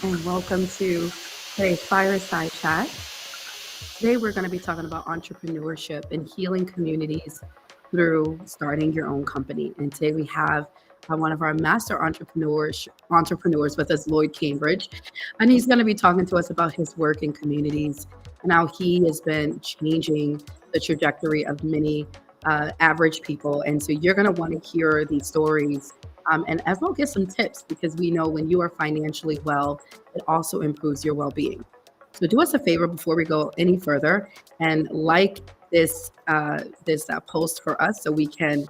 and welcome to today's Fireside Chat. Today, we're going to be talking about entrepreneurship and healing communities through starting your own company. And today, we have one of our master entrepreneurs with us, Lloyd Cambridge, and he's going to be talking to us about his work in communities and how he has been changing the trajectory of many average people. And so, you're going to want to hear these stories. And as well, get some tips because we know when you are financially well, it also improves your well being. So do us a favor before we go any further and like this post for us so we can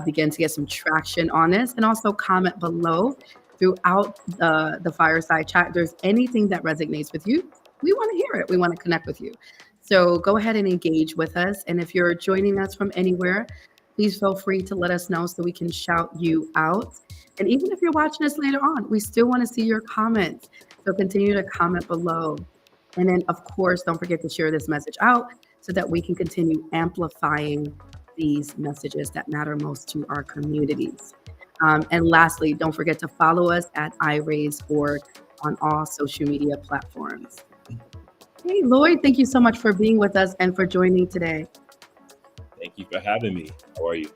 begin to get some traction on this, and also comment below throughout the fireside chat. If there's anything that resonates with you, we want to hear it. We want to connect with you. So go ahead and engage with us. And if you're joining us from anywhere, please feel free to let us know so we can shout you out. And even if you're watching us later on, we still want to see your comments. So continue to comment below. And then, of course, don't forget to share this message out so that we can continue amplifying these messages that matter most to our communities. And lastly, don't forget to follow us at iRaise.org on all social media platforms. Hey, Lloyd, thank you so much for being with us and for joining today. Thank you for having me. How are you?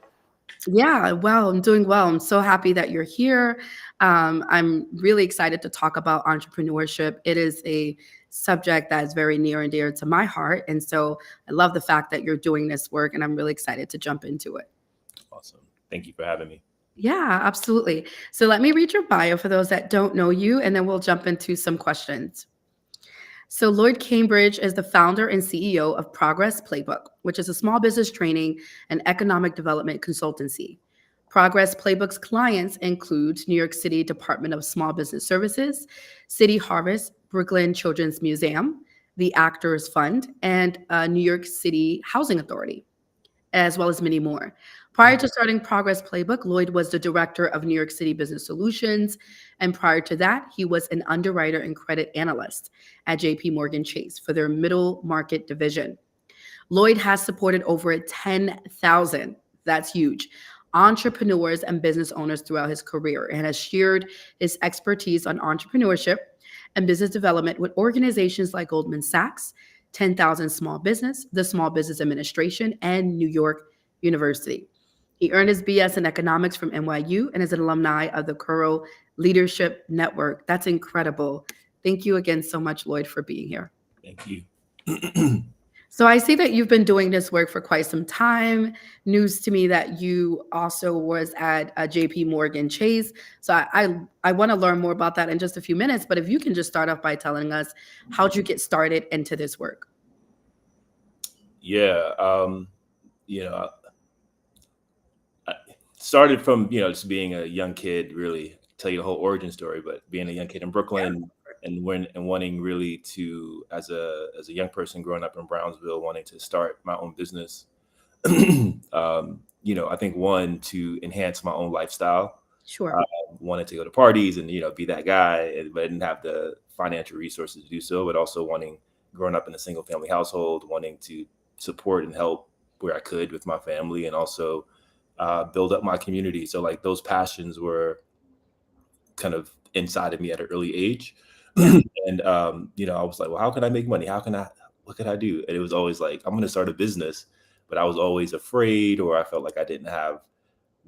Yeah, well, I'm doing well. I'm so happy that you're here. I'm really excited to talk about entrepreneurship. It is a subject that is very near and dear to my heart. And so I love the fact that you're doing this work, and I'm really excited to jump into it. Awesome. Thank you for having me. Yeah, absolutely. So let me read your bio for those that don't know you, and then we'll jump into some questions. So, Lloyd Cambridge is the founder and CEO of Progress Playbook, which is a small business training and economic development consultancy. Progress Playbook's clients include New York City Department of Small Business Services, City Harvest, Brooklyn Children's Museum, the Actors Fund, and New York City Housing Authority, as well as many more. Prior to starting Progress Playbook, Lloyd was the director of New York City Business Solutions. And prior to that, he was an underwriter and credit analyst at JP Morgan Chase for their middle market division. Lloyd has supported over 10,000, that's huge, entrepreneurs and business owners throughout his career, and has shared his expertise on entrepreneurship and business development with organizations like Goldman Sachs, 10,000 Small Business, the Small Business Administration, and New York University. He earned his BS in economics from NYU and is an alumni of the Curro Leadership Network. That's incredible. Thank you again so much, Lloyd, for being here. Thank you. So I see that you've been doing this work for quite some time. News to me that you also was at JP Morgan Chase. So I want to learn more about that in just a few minutes. But if you can just start off by telling us, how'd you get started into this work? Yeah. You know, I started from, just being a young kid, really tell you the whole origin story, but being a young kid in Yeah. Brooklyn and wanting really to, as a young person growing up in Brownsville, wanting to start my own business. I think one, to enhance my own lifestyle. Sure. Wanted to go to parties and be that guy, but I didn't have the financial resources to do so. But also growing up in a single family household, wanting to support and help where I could with my family, and also build up my community. So like those passions were kind of inside of me at an early age. Yeah. And I was like, well, how can I make money? What could I do? And it was always like, I'm going to start a business, but I was always afraid, or I felt like I didn't have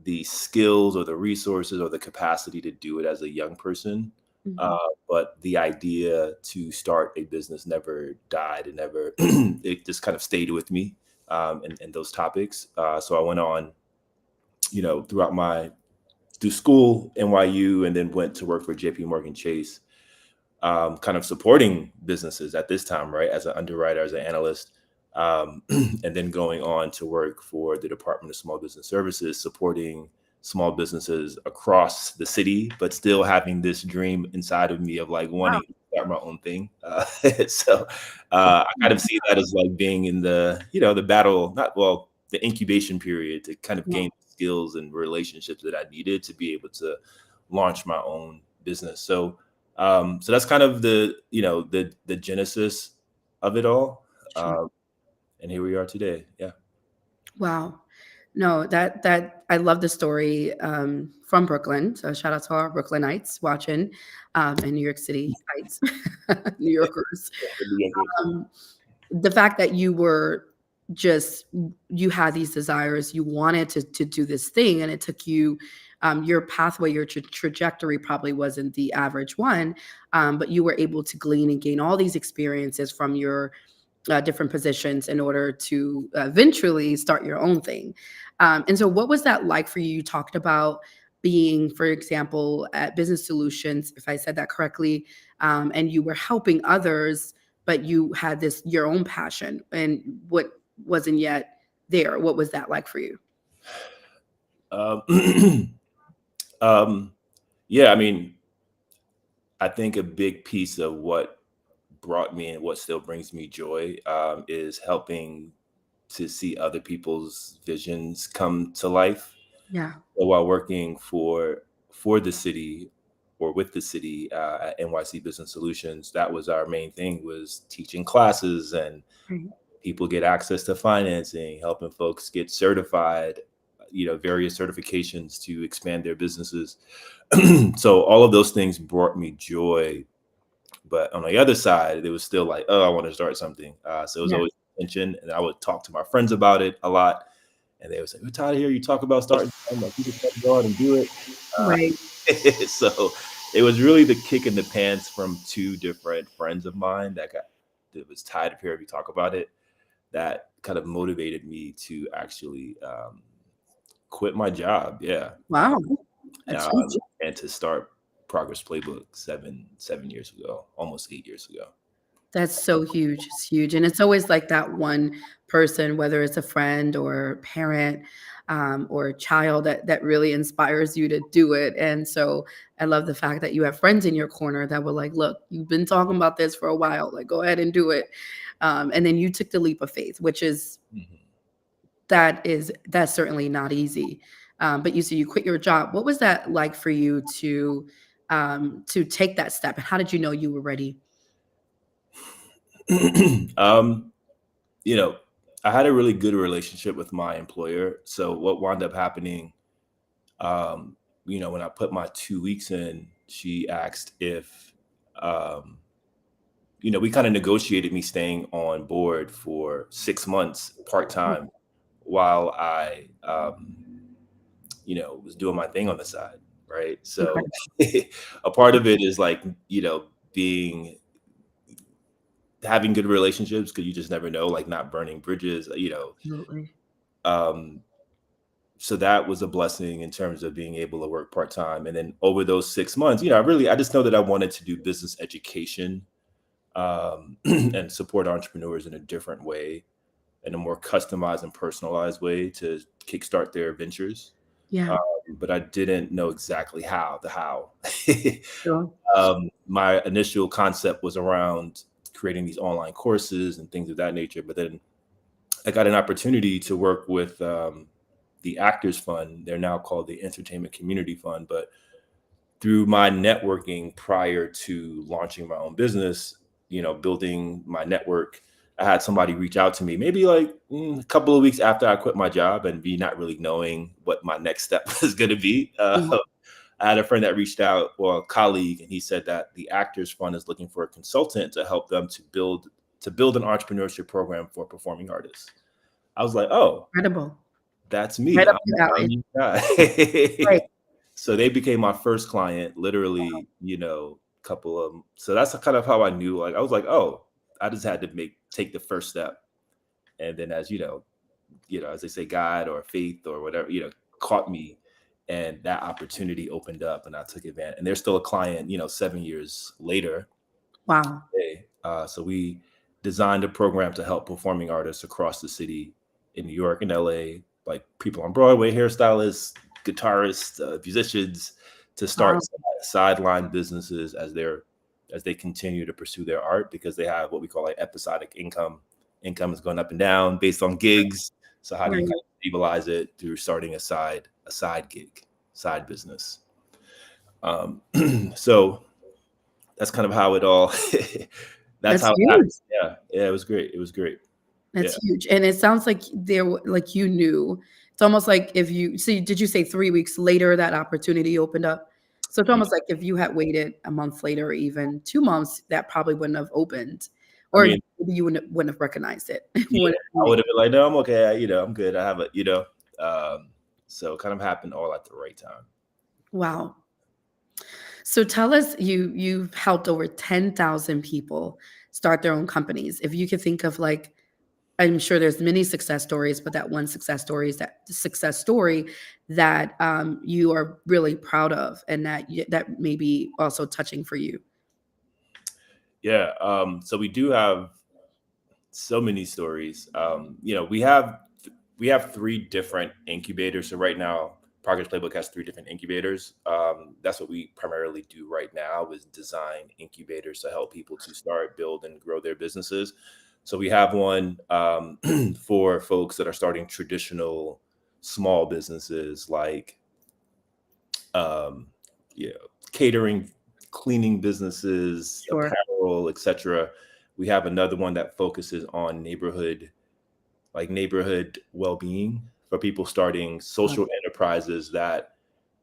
the skills or the resources or the capacity to do it as a young person. Mhm. But the idea to start a business never died, and never, it just kind of stayed with me, and those topics. So I went on, throughout through school, NYU, and then went to work for JP Morgan Chase, kind of supporting businesses at this time, right, as an underwriter, as an analyst, and then going on to work for the Department of Small Business Services, supporting small businesses across the city, but still having this dream inside of me of like Wow. wanting to start my own thing. So I kind of see that as like being in the battle, not well, the incubation period, to kind of Yeah. gain skills and relationships that I needed to be able to launch my own business. So that's kind of the genesis of it all. Sure. And here we are today. Yeah. Wow. No, that I love the story from Brooklyn. So shout out to our Brooklynites watching, and New York City Heights, New Yorkers. Um, the fact that you were just you had these desires, you wanted to do this thing, and it took you your pathway, your trajectory probably wasn't the average one, but you were able to glean and gain all these experiences from your different positions in order to eventually start your own thing. And so, what was that like for you? You talked about being, for example, at Business Solutions, if I said that correctly, and you were helping others, but you had this your own passion, and what wasn't yet there. What was that like for you? Um, um, yeah, I mean, I think a big piece of what brought me and what still brings me joy is helping to see other people's visions come to life. Yeah. So while working for the city or with the city at NYC Business Solutions, that was our main thing, was teaching classes and Right. people get access to financing, helping folks get certified, various certifications to expand their businesses. So all of those things brought me joy. But on the other side, it was still like, oh, I want to start something. So it was Yeah. always tension. And I would talk to my friends about it a lot. And they would say, we're tired of here. You talk about starting. I'm like, you just have to go out and do it. Right. So it was really the kick in the pants from two different friends of mine that was tired of hearing me talk about it, that kind of motivated me to actually quit my job. Yeah. Wow. That's huge. And to start Progress Playbook seven years ago, almost 8 years ago. That's so huge. It's huge. And it's always like that one person, whether it's a friend or parent or a child that really inspires you to do it. And so I love the fact that you have friends in your corner that were like, look, you've been talking about this for a while, like go ahead and do it. And then you took the leap of faith, which is Mhm. that's certainly not easy. But you said you quit your job. What was that like for you to take that step? And how did you know you were ready? um, you know, I had a really good relationship with my employer. So what wound up happening, when I put my 2 weeks in, she asked if, um, we kind of negotiated me staying on board for 6 months part Oh, time while I, was doing my thing on the side. Right. So incredible. a part of it is like, being having good relationships, because you just never know, like not burning bridges. Absolutely. Um, so that was a blessing in terms of being able to work part time. And then over those 6 months, I just know that I wanted to do business education and support entrepreneurs in a different way, in a more customized and personalized way to kickstart their ventures. Yeah, Um, but I didn't know exactly how, the how. sure. My initial concept was around creating these online courses and things of that nature. But then I got an opportunity to work with the Actors Fund. They're now called the Entertainment Community Fund. But through my networking prior to launching my own business, building my network, I had somebody reach out to me maybe like a couple of weeks after I quit my job and be not really knowing what my next step was going to be. Yeah. I had a friend that reached out, well, a colleague, and he said that the Actors Fund is looking for a consultant to help them to build an entrepreneurship program for performing artists. I was like, oh, Incredible. that's Right me. up your I'm alley. your guy. Right. So they became my first client, literally, couple of. So that's kind of how I knew. Like I was like, oh, I just had to take the first step, and then as as they say, God or faith or whatever, caught me, and that opportunity opened up, and I took advantage. And they're still a client, 7 years later. Wow. So we designed a program to help performing artists across the city in New York and LA, like people on Broadway, hairstylists, guitarists, musicians, to start Wow. sideline businesses as they continue to pursue their art, because they have what we call like episodic income. Income is going up and down based on gigs. So how do you Right. kind of stabilize it through starting a side gig, side business? Um, so that's kind of how it all that's That's how it happened. huge. Yeah, it was great. It was great. Yeah. That's huge. And it sounds like like you knew It's almost like if you see, did you say 3 weeks later that opportunity opened up? So it's Yeah. almost like if you had waited a month later, or even 2 months, that probably wouldn't have opened, I or mean, maybe you wouldn't have recognized it. yeah, I would have been like, no, I'm okay. I'm good. I have a, so it kind of happened all at the right time. Wow. So tell us, you've helped over 10,000 people start their own companies. If you could think of like, I'm sure there's many success stories, but that one success story that you are really proud of, and that may be also touching for you. Yeah. So we do have so many stories. We have three different incubators. So right now, Progress Playbook has three different incubators. That's what we primarily do right now, is design incubators to help people to start, build, and grow their businesses. So we have one for folks that are starting traditional small businesses like um, yeah, catering, cleaning businesses, Sure. apparel, etc. We have another one that focuses on neighborhood well-being for people starting Uh, social enterprises that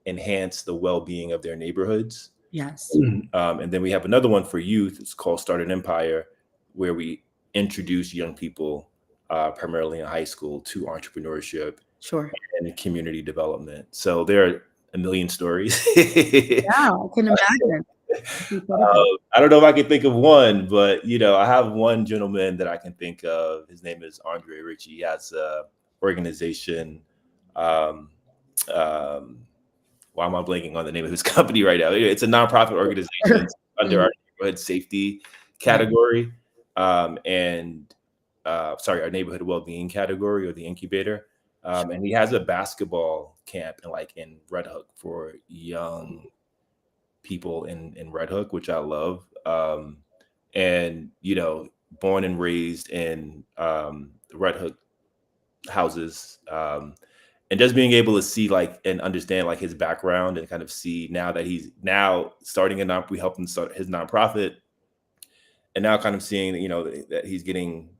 enhance the well-being of their neighborhoods. yes. And then we have another one for youth. It's called Start an Empire, where we introduce young people, primarily in high school, to entrepreneurship Sure. and community development. So there are a million stories. Yeah, I can imagine. It's incredible. I don't know if I can think of one, but I have one gentleman that I can think of. His name is Andre Ritchie. He has a organization. Um, um, why am I blanking on the name of his company right now? It's a nonprofit organization under Mhm. our neighborhood safety Right. category, and sorry, our neighborhood well-being category, or the incubator. And he has a basketball camp in Red Hook for young people in Red Hook, which I love. And born and raised in the Red Hook houses, and just being able to see and understand his background, and kind of see now that he's now starting we helped him start his nonprofit, and now kind of seeing that he's getting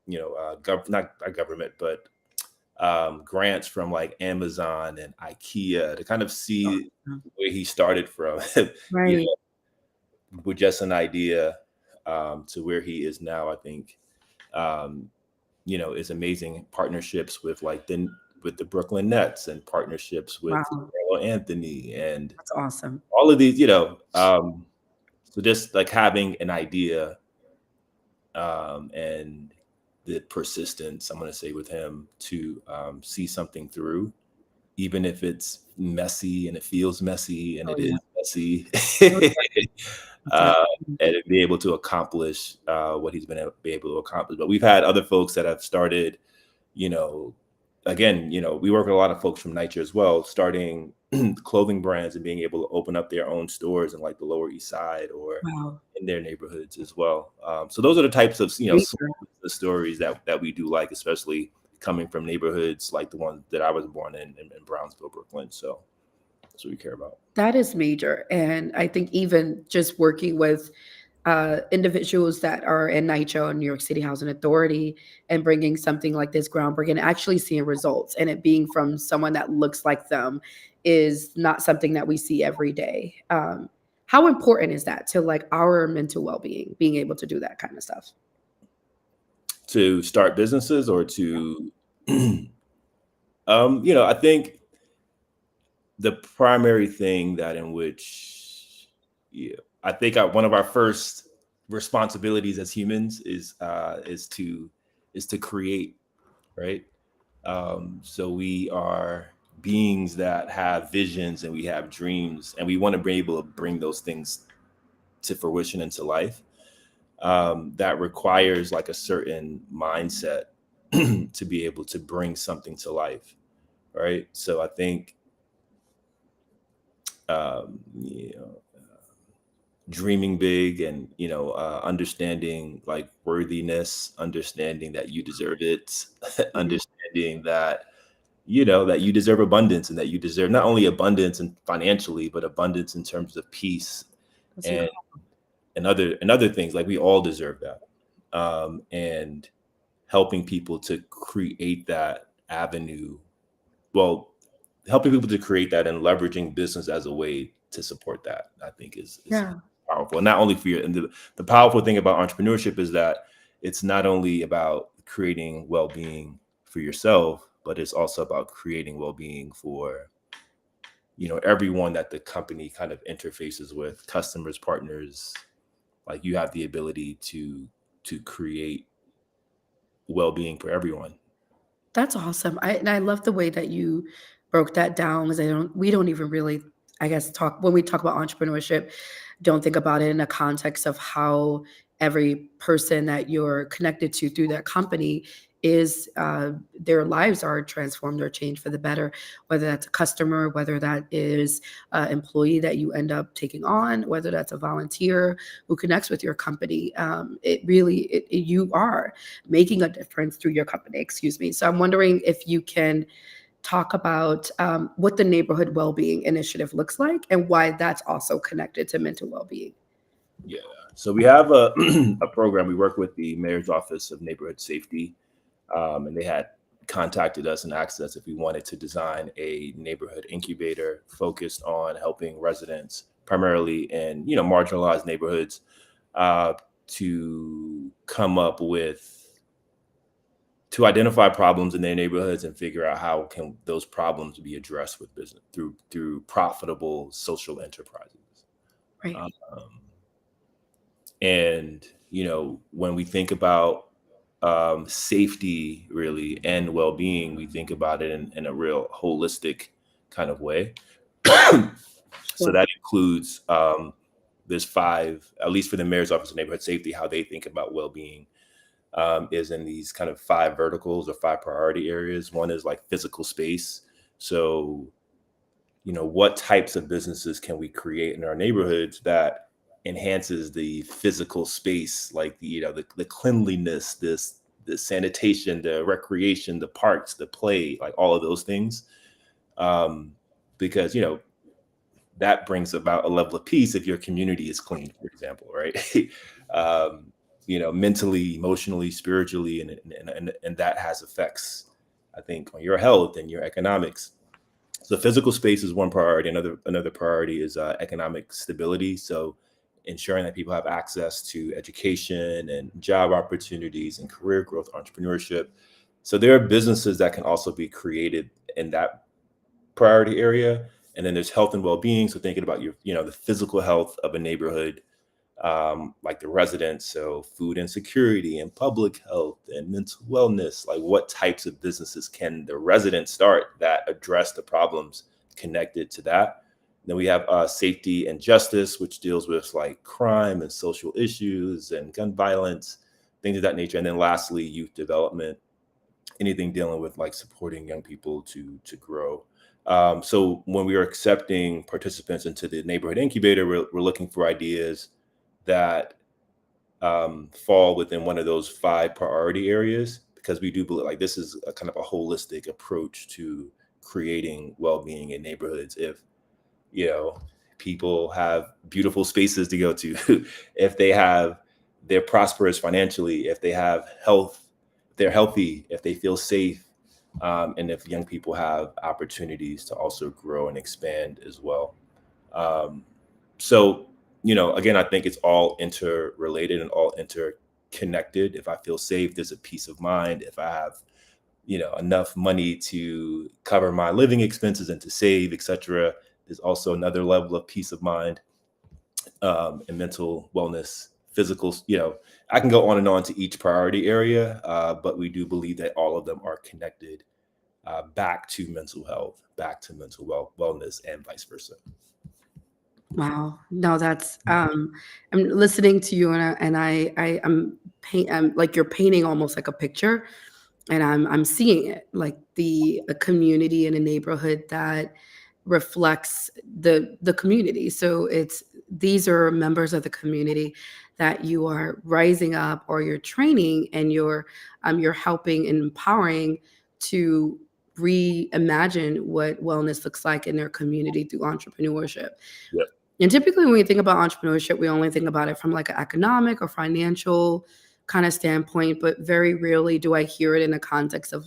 not government, but grants from Amazon and IKEA, to kind of see where he started from. you Right. with just an idea, to where he is now. I think is amazing. Partnerships with with the Brooklyn Nets, and partnerships with Wow. Carmelo Anthony, and That's awesome. all of these. So just having an idea, and the persistence, I'm going to say, with him, to see something through, even if it's messy and it feels messy and Oh, it yeah. is messy. Oh, uh, definitely. and be able to accomplish what he's be able to accomplish. But we've had other folks that have started, you know, again, we work with a lot of folks from Niger as well, starting clothing brands and being able to open up their own stores in the Lower East Side, or Wow. in their neighborhoods as well. So those are the types of small Major. business stories that we do, especially coming from neighborhoods like the one that I was born in Brownsville, Brooklyn. So that's what we care about. That is major. And I think even just working with individuals that are in NYCHA, New York City Housing Authority, and bringing something like this groundbreaking, actually seeing results, and it being from someone that looks like them, is not something that we see every day. How important is that to our mental well-being, being able to do that kind of stuff? To start businesses, or to, I think the primary thing that in which, yeah, I think one of our first responsibilities as humans is to create, right? So we are beings that have visions, and we have dreams, and we want to be able to bring those things to fruition, into life. That requires a certain mindset to be able to bring something to life, right? So I think, um, you know, dreaming big, and understanding worthiness, understanding that you deserve it, Mhm. understanding that that you deserve abundance, and that you deserve not only abundance and financially, but abundance in terms of peace, That's and incredible. other things. We all deserve that. And helping people to create that avenue well, helping people to create that and leveraging business as a way to support that, I think is Yeah. powerful. And not only for you, and the powerful thing about entrepreneurship is that it's not only about creating well-being for yourself, but it's also about creating well-being for, everyone that the company kind of interfaces with, customers, partners. Like, you have the ability to create well-being for everyone. That's awesome. And I love the way that you broke that down because we don't even really, I guess, talk when we talk about entrepreneurship, don't think about it in the context of how every person that you're connected to through that company is their lives are transformed or changed for the better, whether that's a customer, whether that is an employee that you end up taking on, whether that's a volunteer who connects with your company. You are making a difference through your company, excuse me. So I'm wondering if you can talk about what the neighborhood well-being initiative looks like and why that's also connected to mental well-being. Yeah. So we have a, a program. We work with the Mayor's Office of Neighborhood Safety, and they had contacted us and asked us if we wanted to design a neighborhood incubator focused on helping residents, primarily in marginalized neighborhoods, uh, to come up with to identify problems in their neighborhoods and figure out how can those problems be addressed with business through profitable social enterprises. Right. Um, and when we think about safety, really, and well-being, we think about it in a real holistic kind of way. So Sure. that includes there's five, at least for the Mayor's Office of Neighborhood Safety, how they think about well-being is in these kind of five verticals or five priority areas. One is like physical space. So, what types of businesses can we create in our neighborhoods that enhances the physical space, like the cleanliness, the sanitation, the recreation, the parks, the play, like all of those things. Because that brings about a level of peace if your community is clean, for example, right? Mentally, emotionally, spiritually, and that has effects, I think, on your health and your economics. So physical space is one priority. Another priority is economic stability. So ensuring that people have access to education and job opportunities and career growth, entrepreneurship. So there are businesses that can also be created in that priority area. And then there's health and well-being. So thinking about the physical health of a neighborhood, like the residents, so food insecurity and public health and mental wellness. Like, what types of businesses can the residents start that address the problems connected to that? Then we have safety and justice, which deals with like crime and social issues and gun violence, things of that nature. And then lastly, youth development, anything dealing with like supporting young people to grow. So when we are accepting participants into the neighborhood incubator, we're looking for ideas that fall within one of those five priority areas, because we do believe like this is a kind of a holistic approach to creating well-being in neighborhoods. If people have beautiful spaces to go to, if they're prosperous financially, if they have health, they're healthy, if they feel safe, and if young people have opportunities to also grow and expand as well. So, again, I think it's all interrelated and all interconnected. If I feel safe, there's a peace of mind. If I have, enough money to cover my living expenses and to save, etc., there's also another level of peace of mind, and mental wellness, physical. I can go on to each priority area, but we do believe that all of them are connected back to mental health, back to mental wellness, and vice versa. Wow. No, that's I'm listening to you I'm like you're painting almost like a picture and I'm seeing it like a community in a neighborhood that reflects the community. So these are members of the community that you are rising up or you're training and you're helping and empowering to reimagine what wellness looks like in their community through entrepreneurship. Yep. And typically when we think about entrepreneurship, we only think about it from like an economic or financial kind of standpoint, but very rarely do I hear it in the context of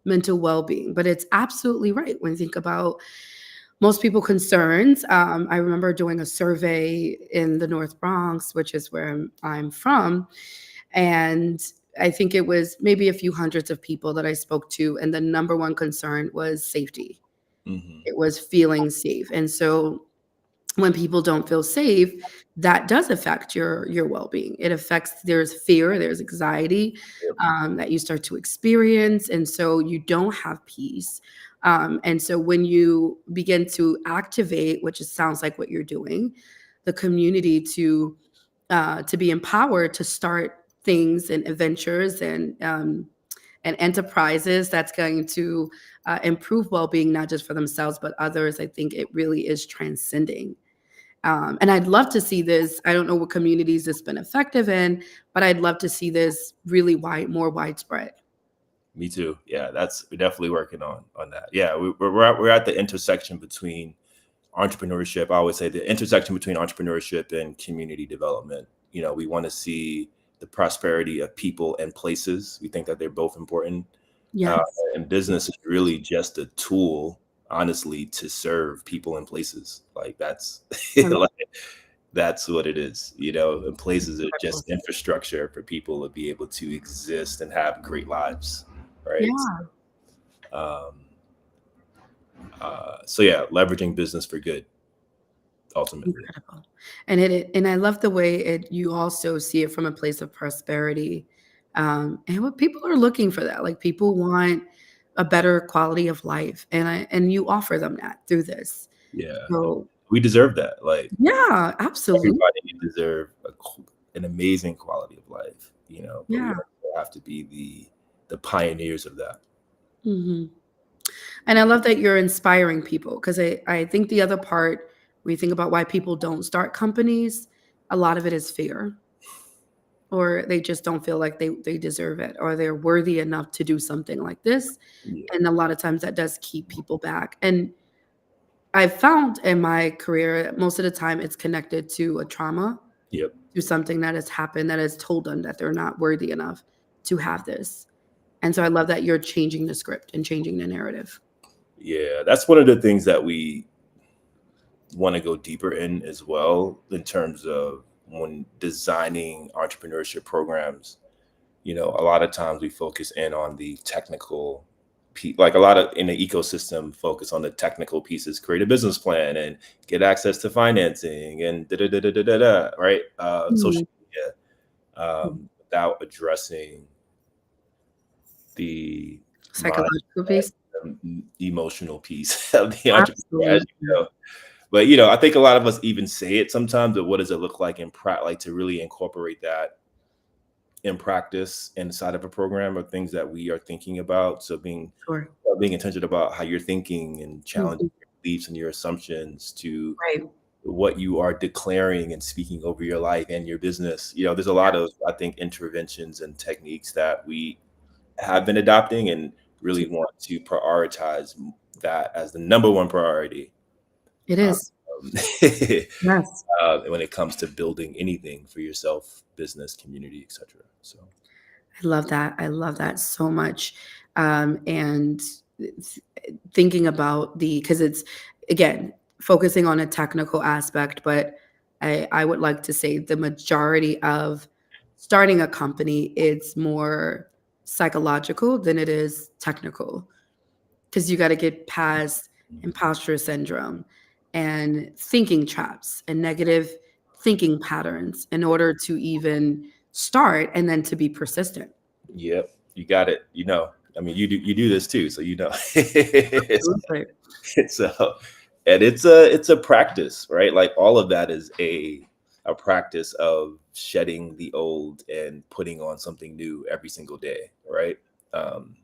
mental well-being. But it's absolutely right when you think about most people concerns. I remember doing a survey in the North Bronx, which is where I'm from, and I think it was maybe a few hundreds of people that I spoke to, and the number one concern was safety. Hmm. It was feeling safe. And so when people don't feel safe, that does affect your well-being. It affects, there's fear, there's anxiety Yep. that you start to experience, and so you don't have peace. And so when you begin to activate, which is, sounds like what you're doing, the community to be empowered to start things and adventures and enterprises that's going to improve well-being, not just for themselves but others, I think it really is transcending. And I'd love to see this. I don't know what communities it's been effective in, but I'd love to see this really more widespread. Me too. Yeah, we're definitely working on that. Yeah, we're at the intersection between entrepreneurship. I always say the intersection between entrepreneurship and community development. We want to see the prosperity of people and places. We think that they're both important. Uh, Yes. and business is really just a tool, honestly, to serve people and places. Like that's Um, like, that's what it is. And places are Incredible. just infrastructure for people to be able to exist and have great lives, right? Yeah, Um, so yeah, leveraging business for good, ultimately. incredible. And I love the way you also see it from a place of prosperity. And what people are looking for, that like people want a better quality of life, and you offer them that through this. Yeah, So we deserve that. Like yeah, absolutely. everybody deserve an amazing quality of life. But we Yeah. also have to be the pioneers of that. Hmm. And I love that you're inspiring people, because I think the other part, when you think about why people don't start companies, a lot of it is fear, or they just don't feel like they deserve it, or they're worthy enough to do something like this. Yeah. And a lot of times that does keep people back. And I've found in my career, most of the time it's connected to a trauma, Yep. to something that has happened that has told them that they're not worthy enough to have this. And so I love that you're changing the script and changing the narrative. Yeah, that's one of the things that we want to go deeper in as well, in terms of when designing entrepreneurship programs. A lot of times we focus in on the technical like a lot of in the ecosystem focus on the technical pieces, create a business plan and get access to financing and da da da da da da, da, right? Mhm. Social media, without addressing the Psychological mindset, piece. emotional piece of the entrepreneur, as you Absolutely. know. But I think a lot of us even say it sometimes, but what does it look like in like to really incorporate that in practice inside of a program, or things that we are thinking about. So Sure. being intentional about how you're thinking and challenging Mhm. your beliefs and your assumptions to Right. what you are declaring and speaking over your life and your business. There's a lot of, I think, interventions and techniques that we have been adopting and really Absolutely. want to prioritize that as the number one priority. It Um, is. Yes. when it comes to building anything for yourself, business, community, etc. So I love that. I love that so much. And th- thinking about because it's, again, focusing on a technical aspect, but I would like to say the majority of starting a company, it's more psychological than it is technical, because you got to get past imposter syndrome and thinking traps and negative thinking patterns in order to even start and then to be persistent. yep, you got it. I mean, you do this too, so Absolutely. so, and it's a practice, right? Like all of that is a practice of shedding the old and putting on something new every single day, right? Um,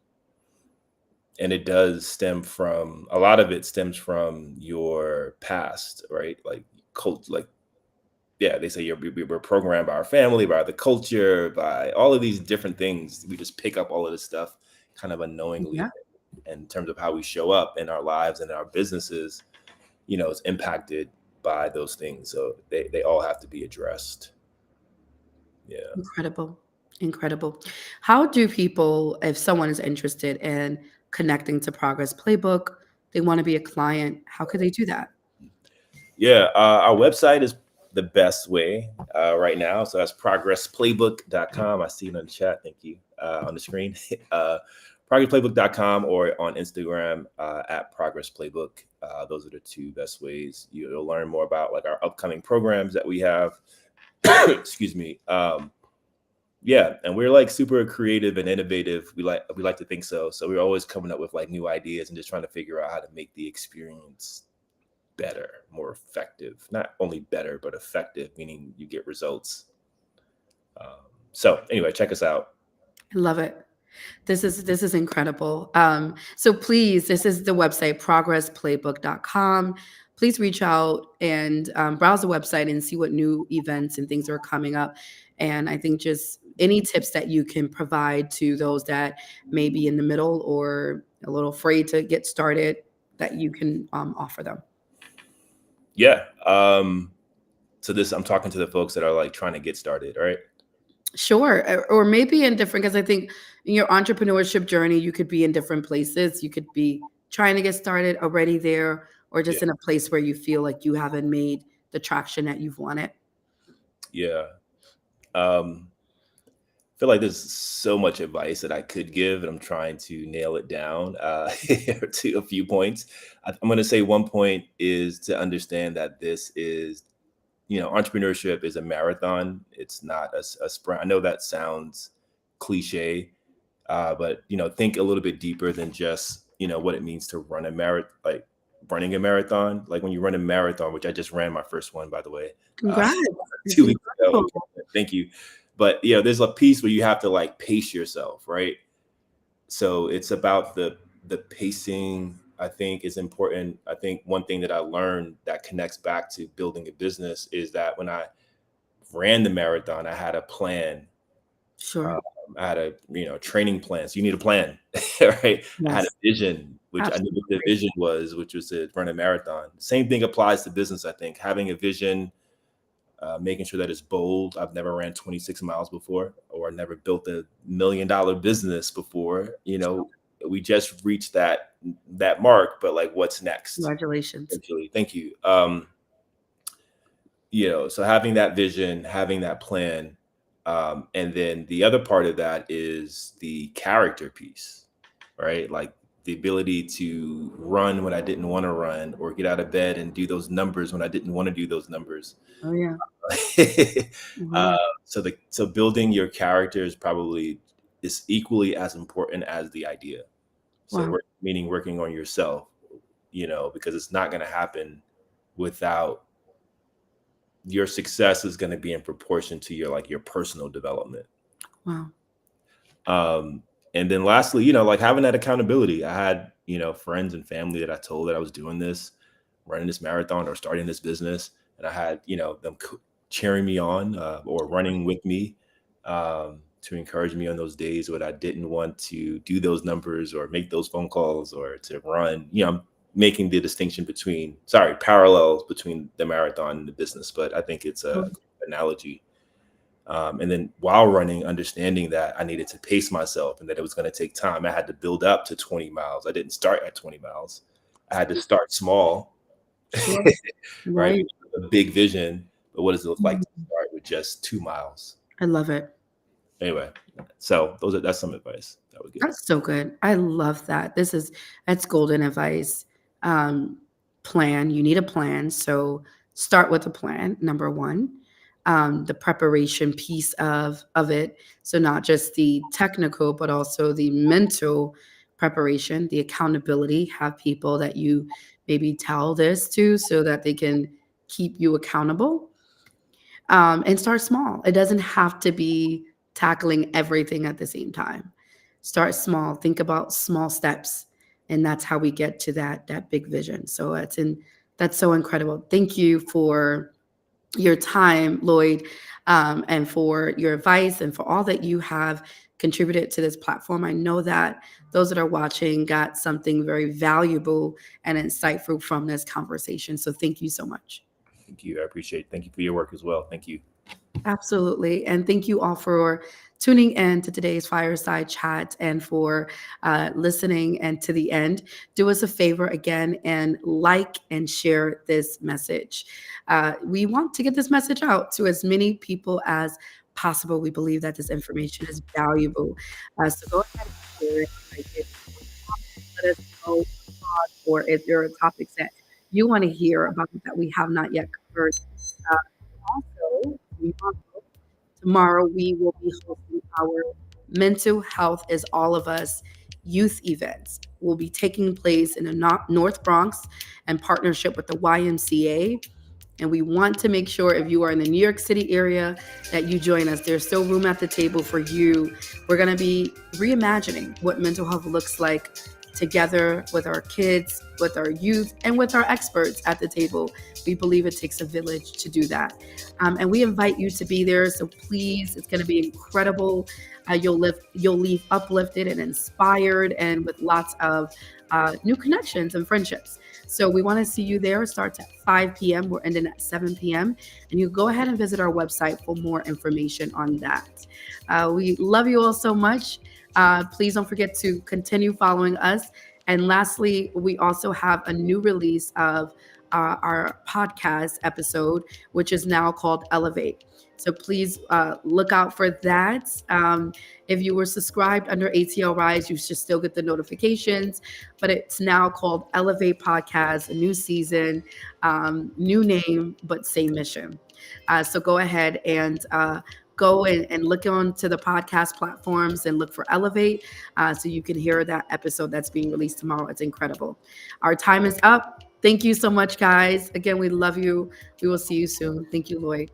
and it does stem from, a lot of it stems from your past, right? Like cult, like yeah, they say we're programmed by our family, by the culture, by all of these different things. We just pick up all of this stuff kind of unknowingly. Yeah, And in terms of how we show up in our lives and our businesses, it's impacted by those things. So they all have to be addressed. Yeah. incredible. Incredible. How do people, if someone is interested in connecting to Progress Playbook, they want to be a client, how could they do that? Yeah, our website is the best way right now. So that's progressplaybook.com. I see it in the chat. Thank you on the screen. progressplaybook.com or on Instagram at Progress Playbook. Those are the two best ways. You'll learn more about like our upcoming programs that we have. Excuse me. Yeah, and we're like super creative and innovative. We like to think so. So we're always coming up with like new ideas and just trying to figure out how to make the experience better, more effective. Not only better, but effective, meaning you get results. So anyway, check us out. I love it. This is incredible. So please, this is the website, progressplaybook.com. Please reach out and browse the website and see what new events and things are coming up. And I think just any tips that you can provide to those that may be in the middle or a little afraid to get started, that you can offer them. Yeah. So this, I'm talking to the folks that are like trying to get started, right? Sure. Or maybe in different, because I think in your entrepreneurship journey, you could be in different places. You could be trying to get started already there, or Yeah. just in a place where you feel like you haven't made the traction that you've wanted. Yeah. Um, I feel like there's so much advice that I could give, and I'm trying to nail it down to a few points. I'm going to say one point is to understand that this is, entrepreneurship is a marathon. It's not a sprint. I know that sounds cliche, but think a little bit deeper than just what it means to run a marathon, like running a marathon. Like when you run a marathon, which I just ran my first one, by the way, uh, Congrats. It's 2 weeks ago. incredible. Thank you. But there's a piece where you have to like pace yourself, right? So it's about the pacing. I think is important. I think one thing that I learned that connects back to building a business is that when I ran the marathon, I had a plan. Sure. Um, I had a training plan. So you need a plan, right? I had a Yes. vision, which I knew what the Absolutely. vision was, which was to run a marathon. Same thing applies to business. I think having a vision, making sure that it's bold. I've never ran 26 miles before, or never built $1 million business before. We just reached that mark, but like, what's next? Congratulations. Essentially, thank you. So having that vision, having that plan, and then the other part of that is the character piece, right? Like the ability to run when I didn't want to run, or get out of bed and do those numbers when I didn't want to do those numbers. Oh, yeah. Oh, uh, yeah. so building your character is equally as important as the idea. So Wow. meaning working on yourself, because it's not going to happen without your success is going to be in proportion to your personal development. Wow. And then lastly, like having that accountability. I had, friends and family that I told that I was doing this, running this marathon or starting this business. And I had, them cheering me on or running with me to encourage me on those days when I didn't want to do those numbers or make those phone calls or to run. I'm making the parallels between the marathon and the business, but I think it's a analogy. And then while running, understanding that I needed to pace myself and that it was going to take time. I had to build up to 20 miles. I didn't start at 20 miles. I had to start small, Sure. right? Right. A big vision, but what does it look like to Mhm. start with just 2 miles? I love it. Anyway, so that's some advice that would give. That's so good. I love that. That's golden advice. Um, Plan. You need a plan. So start with a plan, number one. The preparation piece of it. So not just the technical, but also the mental preparation, the accountability. Have people that you maybe tell this to so that they can keep you accountable. And start small. It doesn't have to be tackling everything at the same time. Start small. Think about small steps, and that's how we get to that big vision. So that's so incredible. Thank you for your time, Lloyd, and for your advice and for all that you have contributed to this platform. I know that those that are watching got something very valuable and insightful from this conversation. So thank you so much. Thank you. I appreciate it. Thank you for your work as well. Thank you. Absolutely. And thank you all for tuning in to today's fireside chat and for listening and to the end. Do us a favor again and like and share this message. We want to get this message out to as many people as possible. We believe that this information is valuable. So go ahead and share it. Like it. Let us know your thoughts, or if there are topics that you want to hear about that we have not yet covered. Uh, also, tomorrow we will be hosting our Mental Health is All of Us youth events. Will be taking place in the North Bronx in partnership with the YMCA. And we want to make sure if you are in the New York City area that you join us. There's still room at the table for you. We're going to be reimagining what mental health looks like together with our kids, with our youth, and with our experts at the table. We believe it takes a village to do that. And we invite you to be there. So please, it's going to be incredible. You'll leave uplifted and inspired and with lots of new connections and friendships. So we want to see you there. It starts at 5 p.m. We're ending at 7 p.m. And you go ahead and visit our website for more information on that. We love you all so much. Please don't forget to continue following us. And lastly, we also have a new release of our podcast episode, which is now called Elevate. So please look out for that. If you were subscribed under ATL Rise, you should still get the notifications. But it's now called Elevate Podcast, a new season, new name, but same mission. So go ahead and go and look onto the podcast platforms and look for Elevate so you can hear that episode that's being released tomorrow. It's incredible. Our time is up. Thank you so much, guys. Again, we love you. We will see you soon. Thank you, Lloyd.